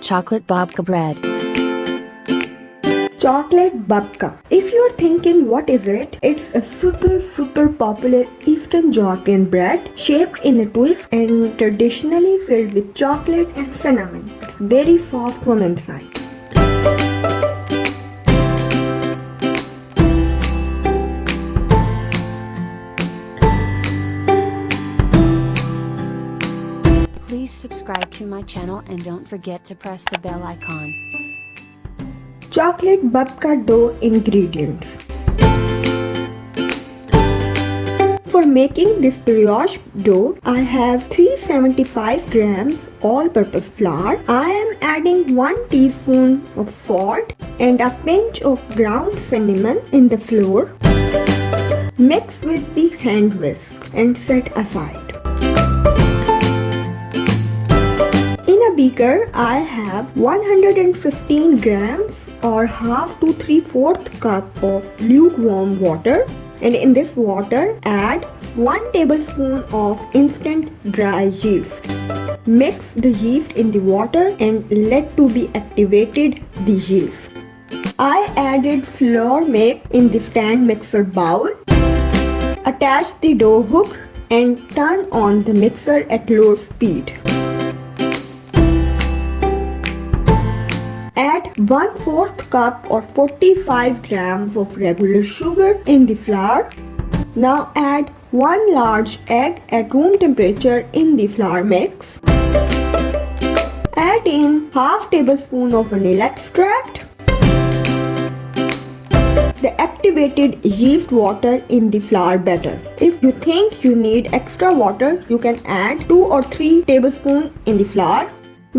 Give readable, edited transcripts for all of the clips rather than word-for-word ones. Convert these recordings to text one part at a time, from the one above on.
Chocolate babka bread. Chocolate babka. If you're thinking what is it, it's a super popular Eastern European bread shaped in a twist and traditionally filled with chocolate and cinnamon. It's very soft from inside. Please subscribe to my channel and don't forget to press the bell icon. Chocolate babka dough ingredients. For making this brioche dough, I have 375 grams all-purpose flour. I am adding 1 teaspoon of salt and a pinch of ground cinnamon in the flour. Mix with the hand whisk and set aside. In a beaker, I have 115 grams or half to 3/4 cup of lukewarm water, and in this water add 1 tablespoon of instant dry yeast. Mix the yeast in the water and let to be activated the yeast. I added flour mix in the stand mixer bowl. Attach the dough hook and turn on the mixer at low speed. Add 1/4 cup or 45 grams of regular sugar in the flour. Now add 1 large egg at room temperature in the flour mix. Add in half tablespoon of vanilla extract. The activated yeast water in the flour batter. If you think you need extra water, you can add 2 or 3 tablespoons in the flour.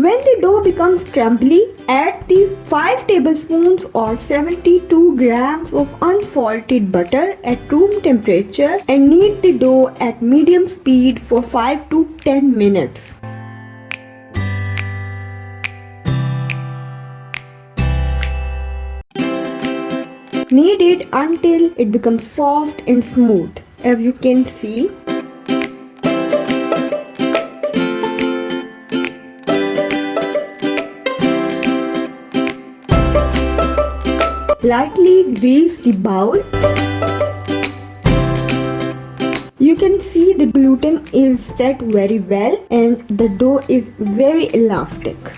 When the dough becomes crumbly, add the 5 tablespoons or 72 grams of unsalted butter at room temperature and knead the dough at medium speed for 5 to 10 minutes. Knead it until it becomes soft and smooth. As you can see, lightly grease the bowl. You can see the gluten is set very well and the dough is very elastic.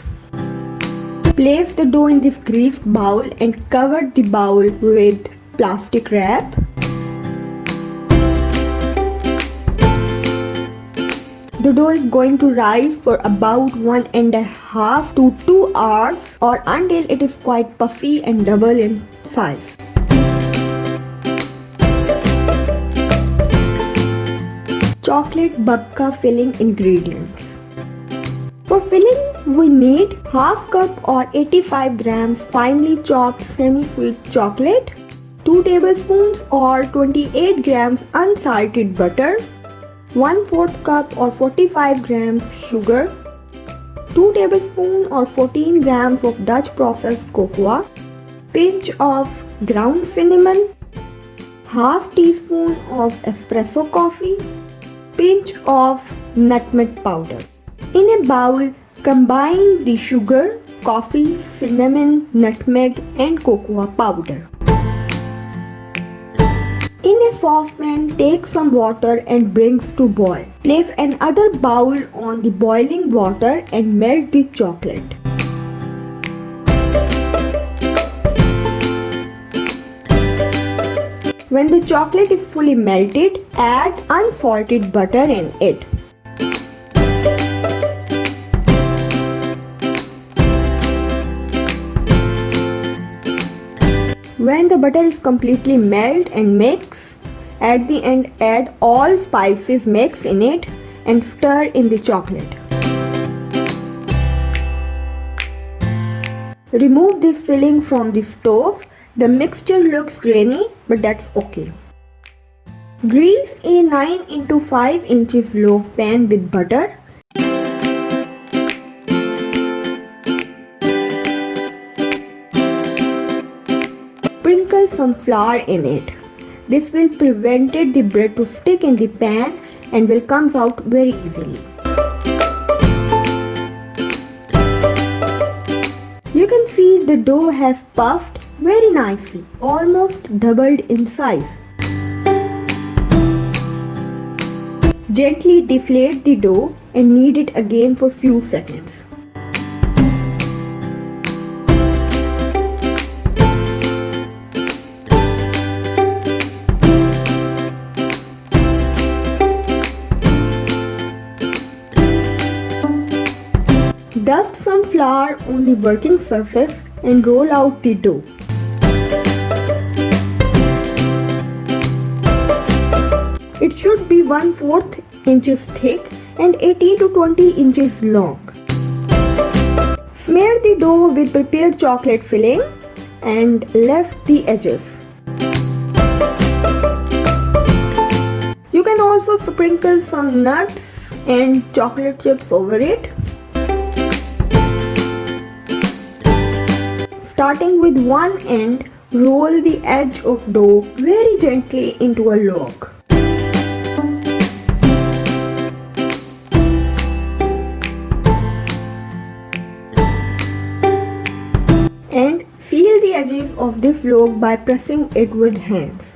Place the dough in this greased bowl and cover the bowl with plastic wrap. The dough is going to rise for about 1.5 to 2 hours or until it is quite puffy and double in size. Chocolate babka filling ingredients. For filling, we need half cup or 85 grams finely chopped semi-sweet chocolate, 2 tablespoons or 28 grams unsalted butter, 1/4 cup or 45 grams sugar, 2 tablespoons or 14 grams of Dutch processed cocoa, pinch of ground cinnamon, half teaspoon of espresso coffee, pinch of nutmeg powder. In a bowl, combine the sugar, coffee, cinnamon, nutmeg and cocoa powder. In a saucepan, take some water and brings to boil. Place another bowl on the boiling water and melt the chocolate. When the chocolate is fully melted, add unsalted butter in it. When the butter is completely melted and mix, at the end add all spices mix in it and stir in the chocolate. Remove this filling from the stove. The mixture looks grainy, but that's okay. Grease a 9x5 inches loaf pan with butter. Sprinkle some flour in it. This will prevent the bread to stick in the pan and will come out very easily. You can see the dough has puffed very nicely, almost doubled in size. Gently deflate the dough and knead it again for few seconds. Dust some flour on the working surface and roll out the dough. It should be 1/4 inches thick and 18 to 20 inches long. Smear the dough with prepared chocolate filling and left the edges. You can also sprinkle some nuts and chocolate chips over it. Starting with one end, roll the edge of dough very gently into a log. And seal the edges of this log by pressing it with hands.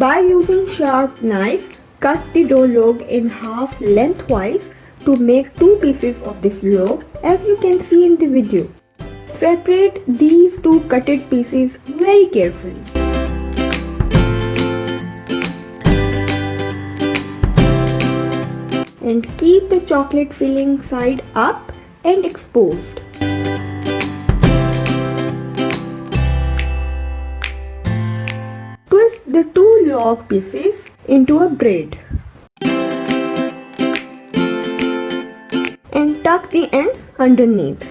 By using sharp knife, cut the dough log in half lengthwise to make two pieces of this log, as you can see in the video. Separate these two cutted pieces very carefully. And keep the chocolate filling side up and exposed. Twist the two log pieces into a braid and tuck the ends underneath.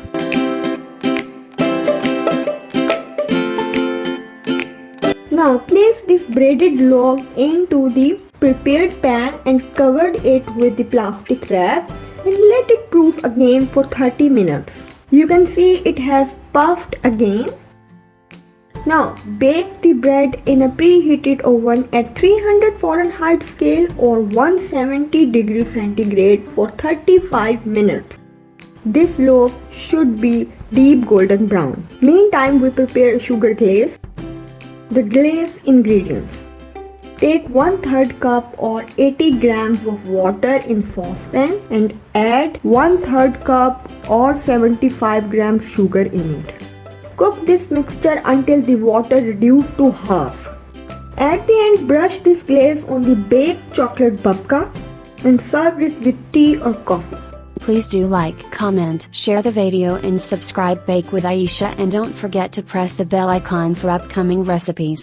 Now place this braided log into the prepared pan and cover it with the plastic wrap and let it proof again for 30 minutes. You can see it has puffed again. Now bake the bread in a preheated oven at 300 Fahrenheit scale or 170 degrees centigrade for 35 minutes. This loaf should be deep golden brown. Meantime, we prepare sugar glaze. The glaze ingredients. Take 1/3 cup or 80 grams of water in saucepan and add 1/3 cup or 75 grams sugar in it. Cook this mixture until the water reduces to half. At the end, brush this glaze on the baked chocolate babka and serve it with tea or coffee. Please do like, comment, share the video and subscribe. Bake with Ayesha, and don't forget to press the bell icon for upcoming recipes.